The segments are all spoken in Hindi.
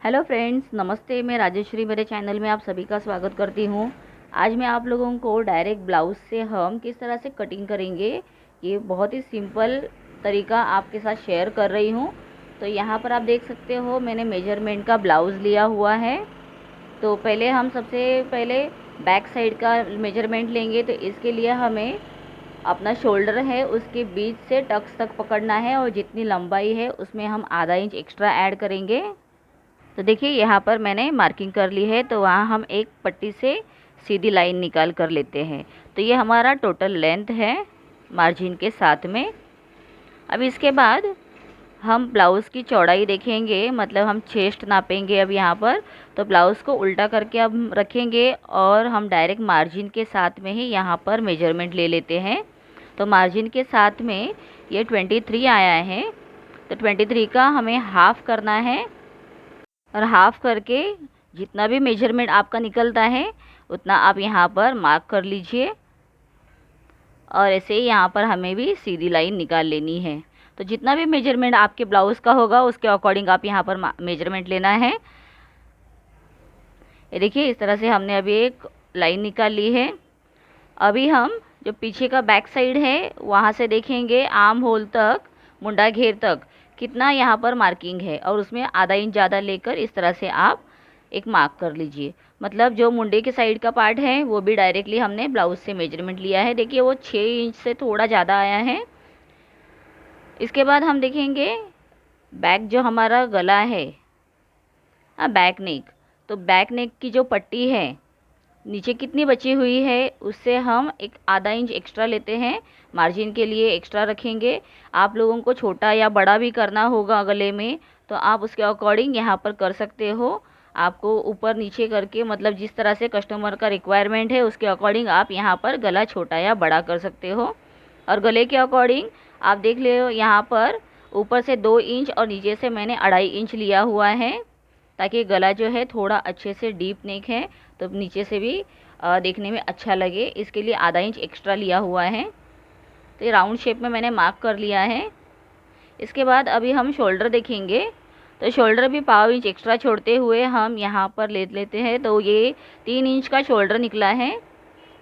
हेलो फ्रेंड्स, नमस्ते। मैं राजेश्वरी, मेरे चैनल में आप सभी का स्वागत करती हूँ। आज मैं आप लोगों को डायरेक्ट ब्लाउज़ से हम किस तरह से कटिंग करेंगे, ये बहुत ही सिंपल तरीका आपके साथ शेयर कर रही हूँ। तो यहाँ पर आप देख सकते हो, मैंने मेजरमेंट का ब्लाउज़ लिया हुआ है। तो पहले हम सबसे पहले बैक साइड का मेजरमेंट लेंगे। तो इसके लिए हमें अपना शोल्डर है उसके बीच से टक्स तक पकड़ना है, और जितनी लंबाई है उसमें हम आधा इंच एक्स्ट्रा ऐड करेंगे। तो देखिए यहाँ पर मैंने मार्किंग कर ली है, तो वहाँ हम एक पट्टी से सीधी लाइन निकाल कर लेते हैं। तो ये हमारा टोटल लेंथ है मार्जिन के साथ में। अब इसके बाद हम ब्लाउज़ की चौड़ाई देखेंगे, मतलब हम चेस्ट नापेंगे। अब यहाँ पर तो ब्लाउज़ को उल्टा करके अब रखेंगे, और हम डायरेक्ट मार्जिन के साथ में ही यहाँ पर मेजरमेंट ले लेते हैं। तो मार्जिन के साथ में ये 23 आया है, तो 23 का हमें हाफ़ करना है, और हाफ़ करके जितना भी मेजरमेंट आपका निकलता है उतना आप यहाँ पर मार्क कर लीजिए। और ऐसे ही यहाँ पर हमें भी सीधी लाइन निकाल लेनी है। तो जितना भी मेजरमेंट आपके ब्लाउज़ का होगा उसके अकॉर्डिंग आप यहाँ पर मेजरमेंट लेना है। ये देखिए, इस तरह से हमने अभी एक लाइन निकाल ली है। अभी हम जो पीछे का बैक साइड है वहाँ से देखेंगे आर्म होल तक, मुंडा घेर तक कितना यहाँ पर मार्किंग है, और उसमें आधा इंच ज़्यादा लेकर इस तरह से आप एक मार्क कर लीजिए। मतलब जो मुंडे के साइड का पार्ट है वो भी डायरेक्टली हमने ब्लाउज से मेजरमेंट लिया है। देखिए वो 6 इंच से थोड़ा ज़्यादा आया है। इसके बाद हम देखेंगे बैक जो हमारा गला है, बैक नेक। तो बैक नेक की जो पट्टी है नीचे कितनी बची हुई है उससे हम एक आधा इंच एक्स्ट्रा लेते हैं, मार्जिन के लिए एक्स्ट्रा रखेंगे। आप लोगों को छोटा या बड़ा भी करना होगा गले में, तो आप उसके अकॉर्डिंग यहाँ पर कर सकते हो। आपको ऊपर नीचे करके, मतलब जिस तरह से कस्टमर का रिक्वायरमेंट है उसके अकॉर्डिंग आप यहाँ पर गला छोटा या बड़ा कर सकते हो। और गले के अकॉर्डिंग आप देख ले, यहाँ पर ऊपर से 2 इंच और नीचे से मैंने 2.5 इंच लिया हुआ है, ताकि गला जो है थोड़ा अच्छे से डीप नेक है तो नीचे से भी देखने में अच्छा लगे। इसके लिए आधा इंच एक्स्ट्रा लिया हुआ है। तो ये राउंड शेप में मैंने मार्क कर लिया है। इसके बाद अभी हम शोल्डर देखेंगे। तो शोल्डर भी पाव इंच एक्स्ट्रा छोड़ते हुए हम यहाँ पर ले लेते हैं। तो ये 3 इंच का शोल्डर निकला है।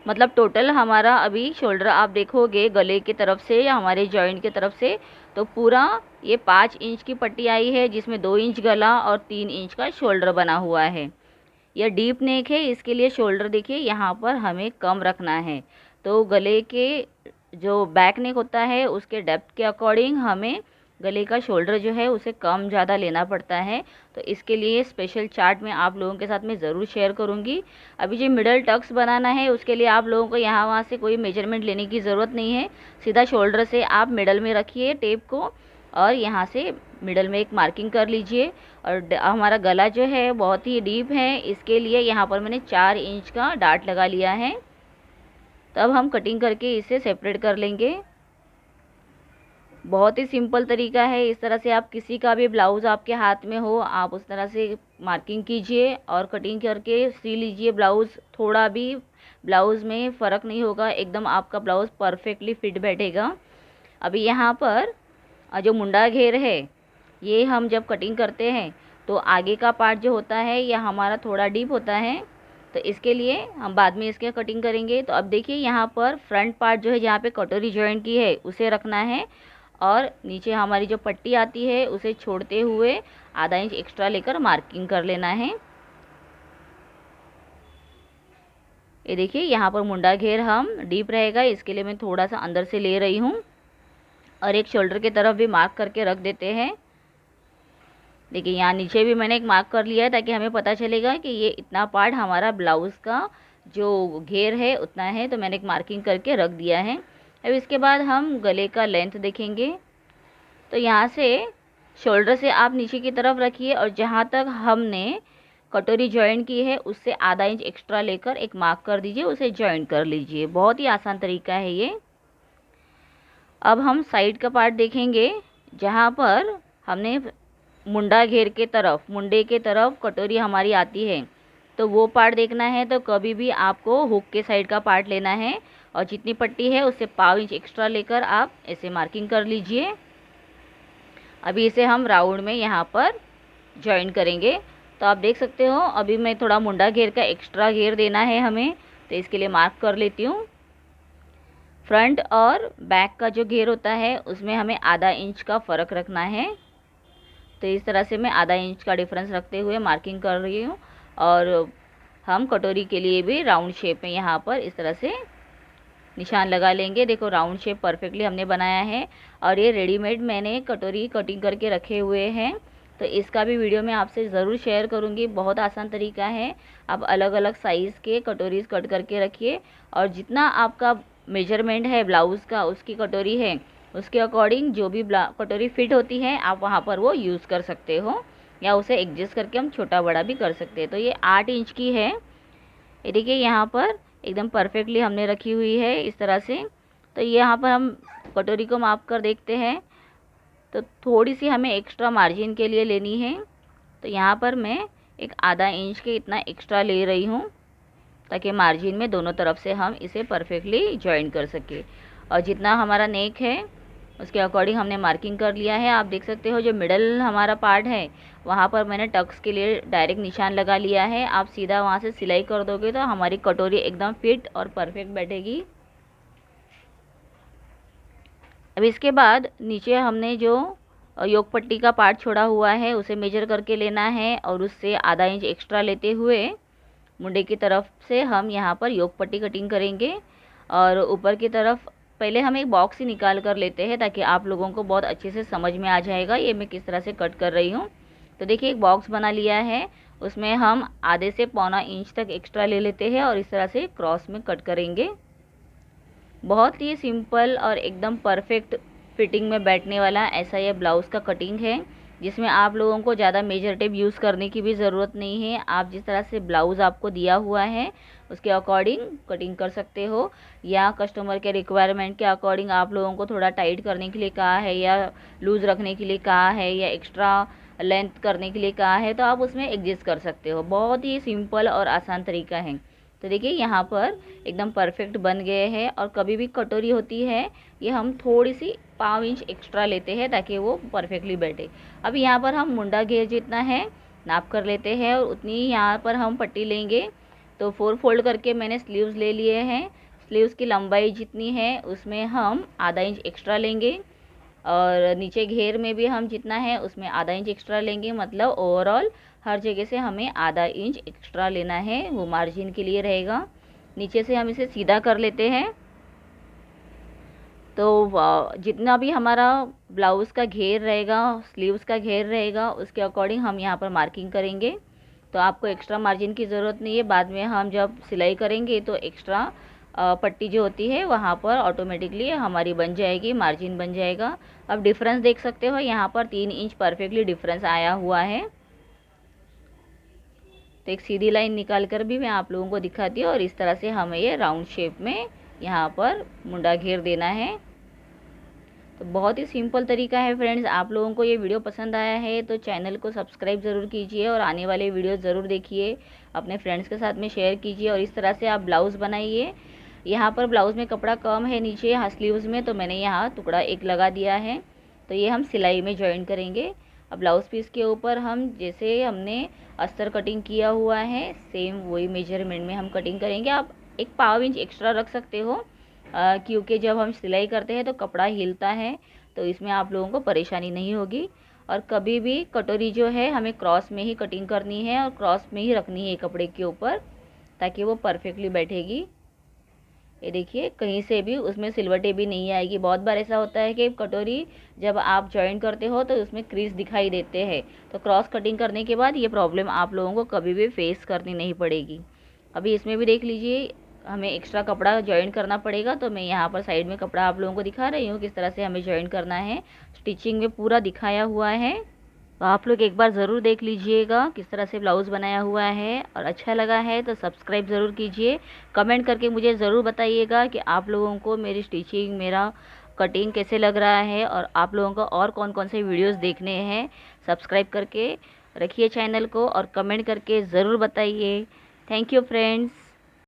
मतलब टोटल हमारा अभी शोल्डर आप देखोगे गले की तरफ से या हमारे जॉइंट की तरफ से, तो पूरा ये 5 इंच की पट्टी आई है, जिसमें 2 इंच गला और 3 इंच का शोल्डर बना हुआ है। यह डीप नेक है, इसके लिए शोल्डर देखिए यहाँ पर हमें कम रखना है। तो गले के जो बैक नेक होता है उसके डेप्थ के अकॉर्डिंग हमें गले का शोल्डर जो है उसे कम ज़्यादा लेना पड़ता है। तो इसके लिए स्पेशल चार्ट मैं आप लोगों के साथ में ज़रूर शेयर करूंगी। अभी जो मिडल टक्स बनाना है उसके लिए आप लोगों को यहाँ वहाँ से कोई मेजरमेंट लेने की ज़रूरत नहीं है। सीधा शोल्डर से आप मिडल में रखिए टेप को, और यहाँ से मिडल में एक मार्किंग कर लीजिए। और हमारा गला जो है बहुत ही डीप है, इसके लिए यहाँ पर मैंने 4 इंच का डार्ट लगा लिया है। तो अब हम कटिंग करके इसे सेपरेट कर लेंगे। बहुत ही सिंपल तरीका है। इस तरह से आप किसी का भी ब्लाउज़ आपके हाथ में हो, आप उस तरह से मार्किंग कीजिए और कटिंग करके सी लीजिए ब्लाउज़। थोड़ा भी ब्लाउज़ में फ़र्क नहीं होगा, एकदम आपका ब्लाउज़ परफेक्टली फिट बैठेगा। अभी यहाँ पर जो मुंडा घेर है, ये हम जब कटिंग करते हैं तो आगे का पार्ट जो होता है यह हमारा थोड़ा डीप होता है, तो इसके लिए हम बाद में इसके कटिंग करेंगे। तो अब देखिए यहाँ पर फ्रंट पार्ट जो है जहाँ पे कटोरी जॉइंट की है उसे रखना है, और नीचे हमारी जो पट्टी आती है उसे छोड़ते हुए आधा इंच एक्स्ट्रा लेकर मार्किंग कर लेना है। ये देखिए यहाँ पर मुंडा घेर हम डीप रहेगा, इसके लिए मैं थोड़ा सा अंदर से ले रही हूँ, और एक शोल्डर की तरफ भी मार्क करके रख देते हैं। देखिए यहाँ नीचे भी मैंने एक मार्क कर लिया है, ताकि हमें पता चलेगा कि ये इतना पार्ट हमारा ब्लाउज़ का जो घेर है उतना है। तो मैंने एक मार्किंग करके रख दिया है। अब इसके बाद हम गले का लेंथ देखेंगे। तो यहाँ से शोल्डर से आप नीचे की तरफ रखिए, और जहाँ तक हमने कटोरी जॉइंट की है उससे आधा इंच एक्स्ट्रा लेकर एक मार्क कर दीजिए, उसे जॉइंट कर लीजिए। बहुत ही आसान तरीका है ये। अब हम साइड का पार्ट देखेंगे, जहाँ पर हमने मुंडा घेर के तरफ, मुंडे के तरफ कटोरी हमारी आती है, तो वो पार्ट देखना है। तो कभी भी आपको हुक के साइड का पार्ट लेना है, और जितनी पट्टी है उससे पाव इंच एक्स्ट्रा लेकर आप ऐसे मार्किंग कर लीजिए। अभी इसे हम राउंड में यहाँ पर जॉइन करेंगे। तो आप देख सकते हो अभी मैं थोड़ा मुंडा घेर का एक्स्ट्रा घेर देना है हमें, तो इसके लिए मार्क कर लेती हूँ। फ्रंट और बैक का जो घेर होता है उसमें हमें आधा इंच का फ़र्क रखना है। तो इस तरह से मैं आधा इंच का डिफरेंस रखते हुए मार्किंग कर रही हूँ। और हम कटोरी के लिए भी राउंड शेप में यहाँ पर इस तरह से निशान लगा लेंगे। देखो राउंड शेप परफेक्टली हमने बनाया है। और ये रेडीमेड मैंने कटोरी कटिंग करके रखे हुए हैं, तो इसका भी वीडियो मैं आपसे ज़रूर शेयर करूँगी। बहुत आसान तरीका है, आप अलग अलग साइज़ के कटोरीज कट करके रखिए और जितना आपका मेजरमेंट है ब्लाउज़ का, उसकी कटोरी है, उसके अकॉर्डिंग जो भी कटोरी फिट होती है आप वहाँ पर वो यूज़ कर सकते हो, या उसे एडजस्ट करके हम छोटा बड़ा भी कर सकते हैं। तो ये 8 इंच की है। ये देखिए यहाँ पर एकदम परफेक्टली हमने रखी हुई है इस तरह से। तो यहाँ पर हम कटोरी को माप कर देखते हैं, तो थोड़ी सी हमें एक्स्ट्रा मार्जिन के लिए लेनी है। तो यहाँ पर मैं एक आधा इंच के इतना एक्स्ट्रा ले रही हूँ, ताकि मार्जिन में दोनों तरफ से हम इसे परफेक्टली जॉइन कर सके। और जितना हमारा नेक है उसके अकॉर्डिंग हमने मार्किंग कर लिया है। आप देख सकते हो जो मिडल हमारा पार्ट है वहाँ पर मैंने टक्स के लिए डायरेक्ट निशान लगा लिया है। आप सीधा वहाँ से सिलाई कर दोगे तो हमारी कटोरी एकदम फिट और परफेक्ट बैठेगी। अब इसके बाद नीचे हमने जो योक पट्टी का पार्ट छोड़ा हुआ है उसे मेजर करके लेना है और उससे आधा इंच एक्स्ट्रा लेते हुए मुंडे की तरफ से हम यहाँ पर योक पट्टी कटिंग करेंगे। और ऊपर की तरफ पहले हम एक बॉक्स ही निकाल कर लेते हैं, ताकि आप लोगों को बहुत अच्छे से समझ में आ जाएगा ये मैं किस तरह से कट कर रही हूँ। तो देखिए एक बॉक्स बना लिया है, उसमें हम आधे से पौना इंच तक एक्स्ट्रा ले लेते हैं और इस तरह से क्रॉस में कट करेंगे। बहुत ही सिंपल और एकदम परफेक्ट फिटिंग में बैठने वाला ऐसा ये ब्लाउज़ का कटिंग है, जिसमें आप लोगों को ज़्यादा मेजर टेप यूज़ करने की भी ज़रूरत नहीं है। आप जिस तरह से ब्लाउज़ आपको दिया हुआ है उसके अकॉर्डिंग कटिंग कर सकते हो, या कस्टमर के रिक्वायरमेंट के अकॉर्डिंग आप लोगों को थोड़ा टाइट करने के लिए कहा है या लूज़ रखने के लिए कहा है या एक्स्ट्रा लेंथ करने के लिए कहा है, तो आप उसमें एडजस्ट कर सकते हो। बहुत ही सिंपल और आसान तरीका है। तो देखिए यहाँ पर एकदम परफेक्ट बन गए हैं। और कभी भी कटोरी होती है ये हम थोड़ी सी 5 इंच एक्स्ट्रा लेते हैं ताकि वो परफेक्टली बैठे। अब यहाँ पर हम मुंडा घेर जितना है नाप कर लेते हैं और उतनी ही यहाँ पर हम पट्टी लेंगे। तो 4 फोल्ड करके मैंने स्लीव्स ले लिए हैं। स्लीव्स की लंबाई जितनी है उसमें हम आधा इंच एक्स्ट्रा लेंगे और नीचे घेर में भी हम जितना है उसमें आधा इंच एक्स्ट्रा लेंगे। मतलब ओवरऑल हर जगह से हमें आधा इंच एक्स्ट्रा लेना है, वो मार्जिन के लिए रहेगा। नीचे से हम इसे सीधा कर लेते हैं। तो जितना भी हमारा ब्लाउज़ का घेर रहेगा, स्लीव्स का घेर रहेगा, उसके अकॉर्डिंग हम यहाँ पर मार्किंग करेंगे। तो आपको एक्स्ट्रा मार्जिन की ज़रूरत नहीं है, बाद में हम जब सिलाई करेंगे तो एक्स्ट्रा पट्टी जो होती है वहाँ पर ऑटोमेटिकली हमारी बन जाएगी, मार्जिन बन जाएगा। अब डिफरेंस देख सकते हो यहाँ पर 3 इंच परफेक्टली डिफरेंस आया हुआ है। तो एक सीधी लाइन निकाल कर भी मैं आप लोगों को दिखाती हूँ और इस तरह से हमें ये राउंड शेप में यहाँ पर मुंडा घेर देना है। तो बहुत ही सिंपल तरीका है फ्रेंड्स। आप लोगों को ये वीडियो पसंद आया है तो चैनल को सब्सक्राइब ज़रूर कीजिए और आने वाले वीडियो ज़रूर देखिए, अपने फ्रेंड्स के साथ में शेयर कीजिए और इस तरह से आप ब्लाउज़ बनाइए। यहाँ पर ब्लाउज़ में कपड़ा कम है नीचे स्लीव्स में, तो मैंने यहाँ टुकड़ा एक लगा दिया है। तो ये हम सिलाई में जॉइन करेंगे। अब ब्लाउज़ पीस के ऊपर हम जैसे हमने अस्तर कटिंग किया हुआ है सेम वही मेजरमेंट में हम कटिंग करेंगे। आप एक 1/4 इंच एक्स्ट्रा रख सकते हो, क्योंकि जब हम सिलाई करते हैं तो कपड़ा हिलता है, तो इसमें आप लोगों को परेशानी नहीं होगी। और कभी भी कटोरी जो है हमें क्रॉस में ही कटिंग करनी है और क्रॉस में ही रखनी है कपड़े के ऊपर, ताकि वो परफेक्टली बैठेगी। ये देखिए कहीं से भी उसमें सिलवटें भी नहीं आएगी। बहुत बार ऐसा होता है कि कटोरी जब आप जॉइन करते हो तो उसमें क्रीज दिखाई देते हैं, तो क्रॉस कटिंग करने के बाद ये प्रॉब्लम आप लोगों को कभी भी फेस करनी नहीं पड़ेगी। अभी इसमें भी देख लीजिए हमें एक्स्ट्रा कपड़ा जॉइन करना पड़ेगा, तो मैं यहाँ पर साइड में कपड़ा आप लोगों को दिखा रही हूँ किस तरह से हमें जॉइन करना है। स्टिचिंग में पूरा दिखाया हुआ है, तो आप लोग एक बार ज़रूर देख लीजिएगा किस तरह से ब्लाउज़ बनाया हुआ है। और अच्छा लगा है तो सब्सक्राइब ज़रूर कीजिए। कमेंट करके मुझे ज़रूर बताइएगा कि आप लोगों को मेरी स्टिचिंग, मेरा कटिंग कैसे लग रहा है और आप लोगों को और कौन कौन से वीडियोस देखने हैं। सब्सक्राइब करके रखिए चैनल को और कमेंट करके ज़रूर बताइए। Thank you friends.